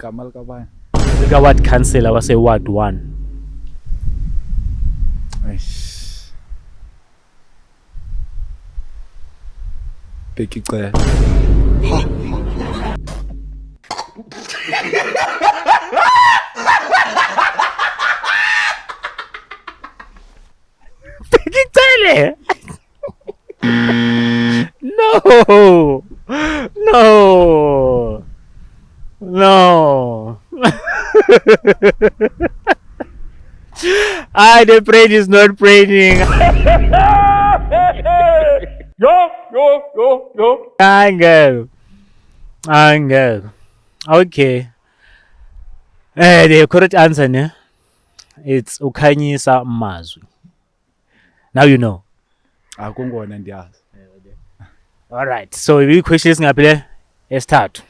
igama likabani? Lika-ward councillor wase-Ward 1. Eish. Bheka icala. Ngicele. No. No. No. The brain is not braining. Yo. Angel. Okay. The correct answer, ne? It's ukhanyisa mazwi. Now you know. Akungona ndiyazi. All right. So, i-question singaphi le? Esithathu.